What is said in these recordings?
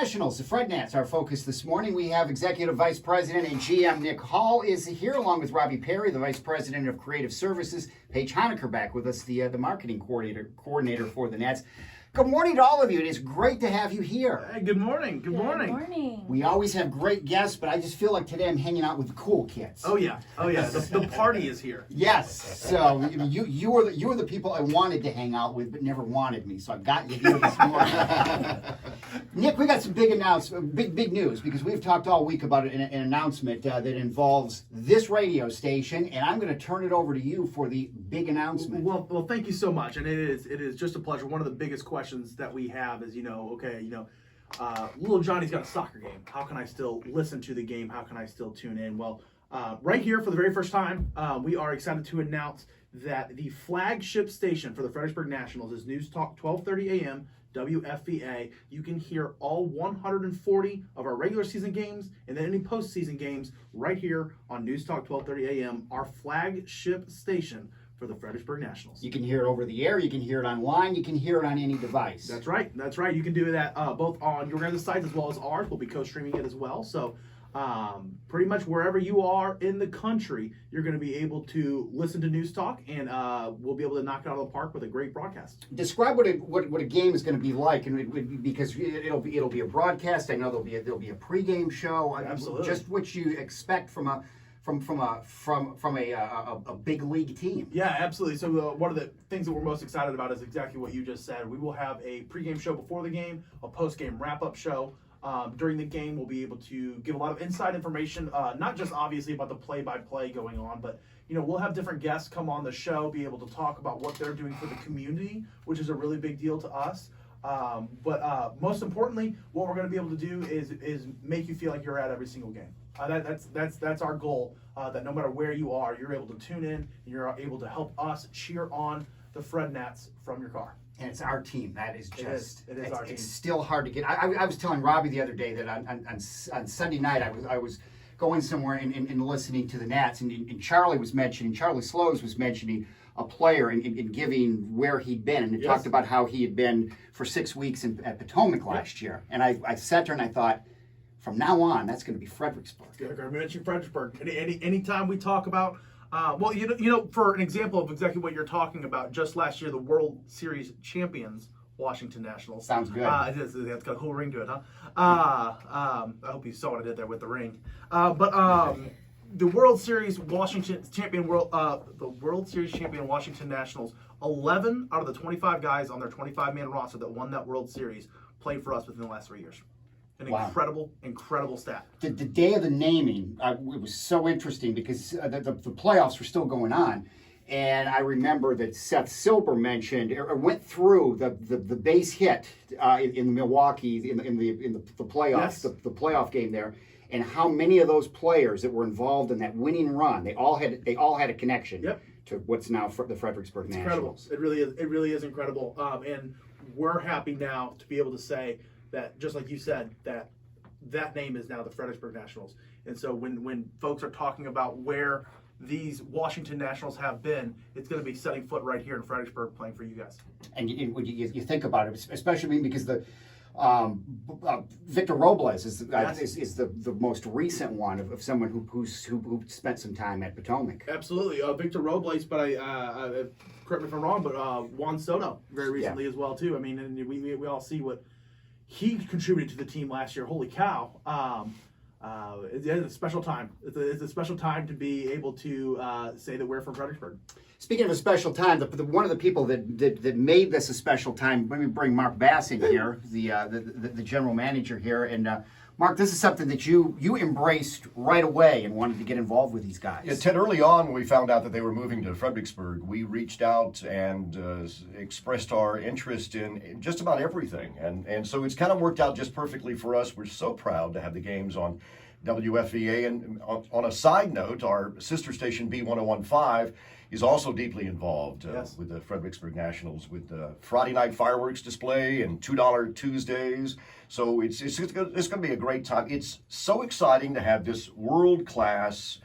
Nationals, the Fred Nats, our focus this morning. We have Executive Vice President and GM Nick Hall is here, along with Robbie Perry, the Vice President of Creative Services. Paige Honecker back with us, the marketing coordinator for the Nats. Good morning to all of you. It is great to have you here. Hey, good morning. Good morning. Good morning. We always have great guests, but I just feel like today I'm hanging out with the cool kids. Oh yeah. The party is here. Yes. So you were the people I wanted to hang out with, but never wanted me. So I got you here this morning. Nick, we got some big news, because we've talked all week about an announcement that involves this radio station, and I'm going to turn it over to you for the big announcement. Well, thank you so much, and it is just a pleasure. One of the biggest questions that we have is, little Johnny's got a soccer game. How can I still listen to the game? How can I still tune in? Well, right here for the very first time, we are excited to announce that the flagship station for the Fredericksburg Nationals is News Talk 1230 AM. WFVA. You can hear all 140 of our regular season games and then any postseason games right here on News Talk 1230 AM, our flagship station for the Fredericksburg Nationals. You can hear it over the air, you can hear it online, you can hear it on any device. That's right. You can do that both on your guys' sites as well as ours. We'll be co-streaming it as well. So pretty much wherever you are in the country, you're going to be able to listen to News Talk, and we'll be able to knock it out of the park with a great broadcast. Describe what a game is going to be like, and because it'll be a broadcast. I know there'll be a pregame show. Absolutely. Just what you expect from a big league team. Yeah, absolutely. So one of the things that we're most excited about is exactly what you just said. We will have a pregame show before the game, a postgame wrap-up show. During the game, we'll be able to give a lot of inside information, not just obviously about the play-by-play going on, but we'll have different guests come on the show, be able to talk about what they're doing for the community, which is a really big deal to us. But most importantly, what we're going to be able to do is make you feel like you're at every single game. That's our goal. That no matter where you are, you're able to tune in, and you're able to help us cheer on the Fred Nats from your car. And it's our team. That is just it is our team. It's still hard to get. I was telling Robbie the other day that on Sunday night I was going somewhere and listening to the Nats, and Charlie Slows was mentioning a player and giving where he'd been, and it talked about how he had been for 6 weeks at Potomac last year. And I sat there and I thought, from now on, that's going to be Fredericksburg. I mentioned Fredericksburg. Anytime we talk about, for an example of exactly what you're talking about, just last year, the World Series champions, Washington Nationals. Sounds good. It's got a cool ring to it, huh? I hope you saw what I did there with the ring. The World Series champion Washington Nationals, 11 out of the 25 guys on their 25-man roster that won that World Series played for us within the last 3 years. Incredible stat. The day of the naming, it was so interesting because the playoffs were still going on. And I remember that Seth Silber mentioned or went through the base hit in Milwaukee in the playoffs, Yes. the playoff game there, and how many of those players that were involved in that winning run, they all had a connection to what's now the Fredericksburg Nationals. Incredible. It really is incredible. And we're happy now to be able to say that, just like you said, that name is now the Fredericksburg Nationals. And so when folks are talking about where these Washington Nationals have been, it's going to be setting foot right here in Fredericksburg playing for you guys. And you think about it, especially because the Victor Robles is the most recent one of someone who spent some time at Potomac. Absolutely, Victor Robles, but I correct me if I'm wrong, but Juan Soto very recently as well too. I mean, and we all see what he contributed to the team last year. Holy cow! It's a special time. It's a special time to be able to say that we're from Fredericksburg. Speaking of a special time, one of the people that made this a special time, let me bring Mark Bass in here, the general manager here. And Mark, this is something that you embraced right away and wanted to get involved with these guys. Yeah, Ted, early on when we found out that they were moving to Fredericksburg, we reached out and expressed our interest in just about everything. And so it's kind of worked out just perfectly for us. We're so proud to have the games on WFVA. And on a side note, our sister station B1015 is also deeply involved with the Fredericksburg Nationals with the Friday night fireworks display and $2 Tuesdays. So it's going to be a great time. It's so exciting to have this world-class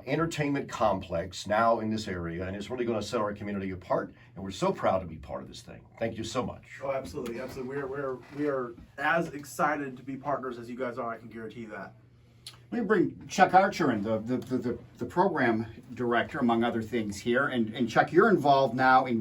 entertainment complex now in this area, and it's really going to set our community apart. And we're so proud to be part of this thing. Thank you so much. Oh, absolutely, absolutely. We are as excited to be partners as you guys are. I can guarantee you that. Let me bring Chuck Archer in, the program director, among other things here. And Chuck, you're involved now in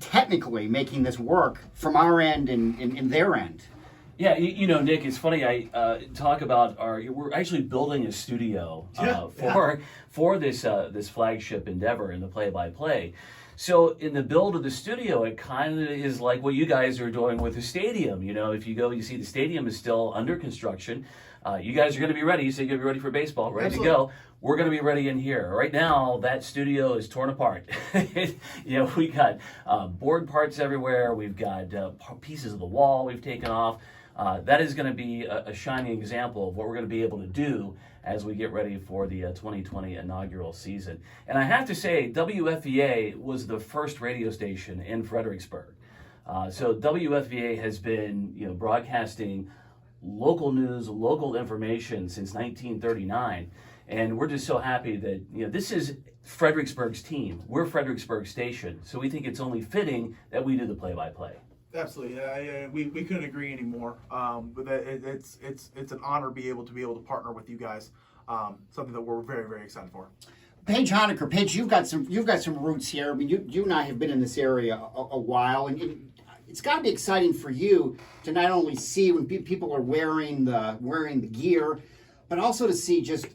technically making this work from our end and their end. Yeah, you know, Nick, it's funny. I talk about we're actually building a studio for this flagship endeavor in the play-by-play. So in the build of the studio, it kind of is like what you guys are doing with the stadium. You know, if you go, you see the stadium is still under construction. You guys are going to be ready, so you're going to be ready for baseball, ready to go. We're going to be ready in here. Right now, that studio is torn apart. You know, we got board parts everywhere. We've got pieces of the wall we've taken off. That is going to be a shining example of what we're going to be able to do as we get ready for the 2020 inaugural season. And I have to say, WFVA was the first radio station in Fredericksburg. So WFVA has been, you know, broadcasting local news, local information since 1939. And we're just so happy that, you know, this is Fredericksburg's team. We're Fredericksburg's station. So we think it's only fitting that we do the play-by-play. Absolutely, we couldn't agree anymore. But it's an honor to be able to partner with you guys. Something that we're very, very excited for. Paige Honecker, Paige, you've got some roots here. I mean, you and I have been in this area a while, and it's got to be exciting for you to not only see when people are wearing the gear, but also to see just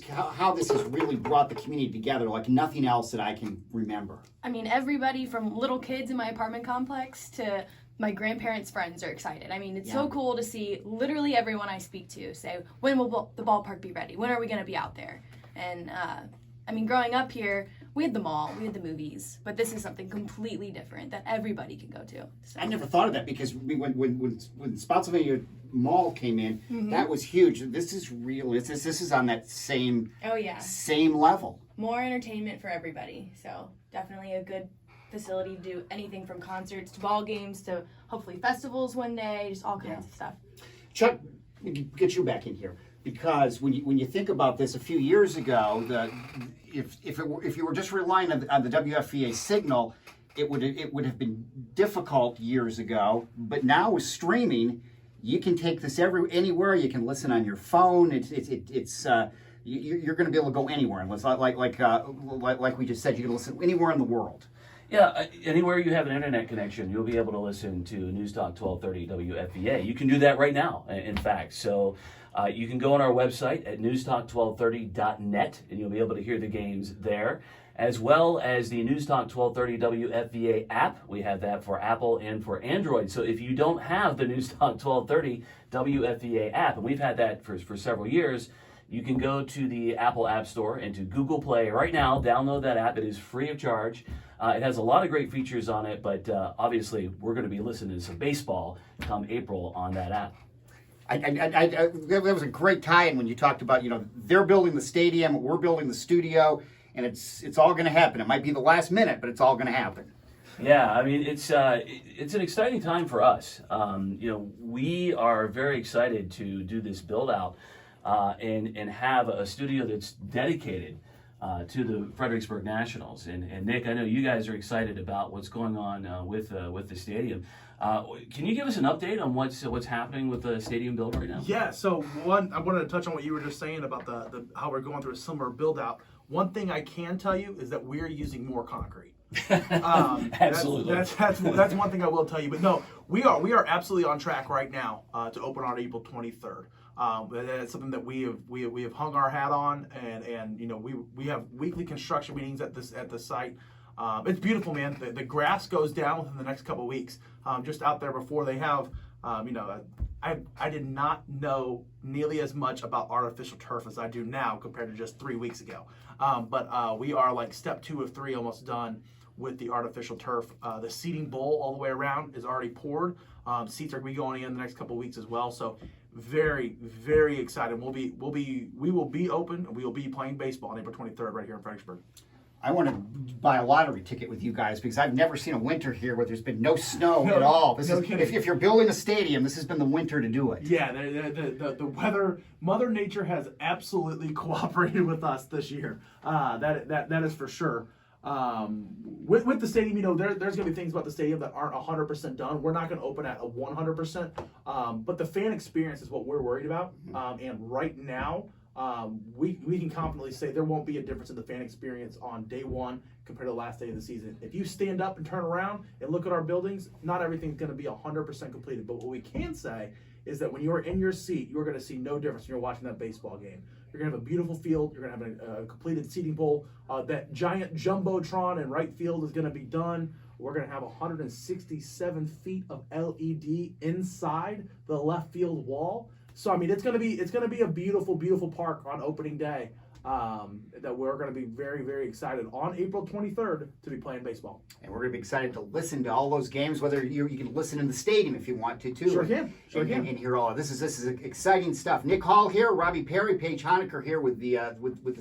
how this has really brought the community together like nothing else that I can remember. I mean, everybody from little kids in my apartment complex to my grandparents' friends are excited. I mean, it's so cool to see literally everyone I speak to say, when will the ballpark be ready? When are we going to be out there? And, I mean, growing up here, we had the mall, we had the movies, but this is something completely different that everybody can go to. So. I never thought of that because when Spotsylvania Mall came in, that was huge. This is real. This is on that same level. More entertainment for everybody. So definitely a good facility to do anything from concerts to ball games to hopefully festivals one day, just all kinds of stuff. Chuck, get you back in here. Because when you think about this, a few years ago, if you were just relying on the WFVA signal, it would have been difficult years ago. But now with streaming, you can take this anywhere. You can listen on your phone. You're going to be able to go anywhere. And it's not like we just said, you can listen anywhere in the world. Yeah, anywhere you have an internet connection, you'll be able to listen to Newstalk 1230 WFVA. You can do that right now, in fact. So you can go on our website at newstalk1230.net, and you'll be able to hear the games there, as well as the Newstalk 1230 WFVA app. We have that for Apple and for Android. So if you don't have the Newstalk 1230 WFVA app, and we've had that for several years, you can go to the Apple App Store and to Google Play right now. Download that app. It is free of charge. It has a lot of great features on it, but obviously we're going to be listening to some baseball come April on that app. That was a great tie-in when you talked about, you know, they're building the stadium, we're building the studio, and it's all going to happen. It might be the last minute, but it's all going to happen. Yeah, I mean, it's an exciting time for us. You know, we are very excited to do this build-out and have a studio that's dedicated to the Fredericksburg Nationals. And Nick, I know you guys are excited about what's going on with the stadium. Can you give us an update on what's happening with the stadium build right now? Yeah. So I wanted to touch on what you were just saying about the how we're going through a similar build out. One thing I can tell you is that we're using more concrete. Absolutely. That's one thing I will tell you. But no, we are absolutely on track right now to open on April 23rd. That's something that we have hung our hat on, and you know we have weekly construction meetings at the site. It's beautiful, man. The grass goes down within the next couple of weeks. Just out there before they have, you know, I did not know nearly as much about artificial turf as I do now compared to just 3 weeks ago. But we are like step 2 of 3 almost done with the artificial turf. The seating bowl all the way around is already poured. Seats are going to be going in the next couple of weeks as well. So very, very excited. We will be open. We will be playing baseball on April 23rd right here in Fredericksburg. I want to buy a lottery ticket with you guys because I've never seen a winter here where there's been no snow at all. This no is kidding. if you're building a stadium, this has been the winter to do it. Yeah, the weather, Mother Nature has absolutely cooperated with us this year. That is for sure. With the stadium, there's going to be things about the stadium that aren't 100% done. We're not going to open at a 100%, but the fan experience is what we're worried about. And right now, we can confidently say there won't be a difference in the fan experience on day one compared to the last day of the season. If you stand up and turn around and look at our buildings, not everything's going to be 100% completed. But what we can say is that when you're in your seat, you're going to see no difference when you're watching that baseball game. You're going to have a beautiful field. You're going to have a completed seating bowl. That giant jumbotron in right field is going to be done. We're going to have 167 feet of LED inside the left field wall. So I mean, it's going to be a beautiful, beautiful park on opening day. That we're going to be very, very excited on April 23rd to be playing baseball. And we're going to be excited to listen to all those games, whether you can listen in the stadium if you want to, too. Sure can. And hear all of this. This is exciting stuff. Nick Hall here, Robbie Perry, Paige Honecker here with the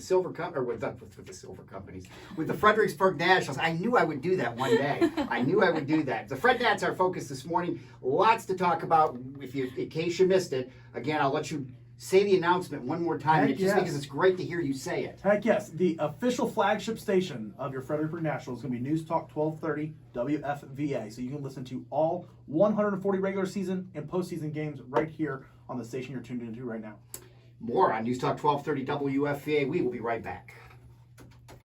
Silver with the Silver Companies, with the Fredericksburg Nationals. I knew I would do that one day. I knew I would do that. The Fred Nats our focus this morning. Lots to talk about. In case you missed it, again, I'll let you say the announcement one more time, Heck just yes. because it's great to hear you say it. Heck yes. The official flagship station of your Fredericksburg Nationals is going to be News Talk 1230 WFVA. So you can listen to all 140 regular season and postseason games right here on the station you're tuned into right now. More on News Talk 1230 WFVA. We will be right back.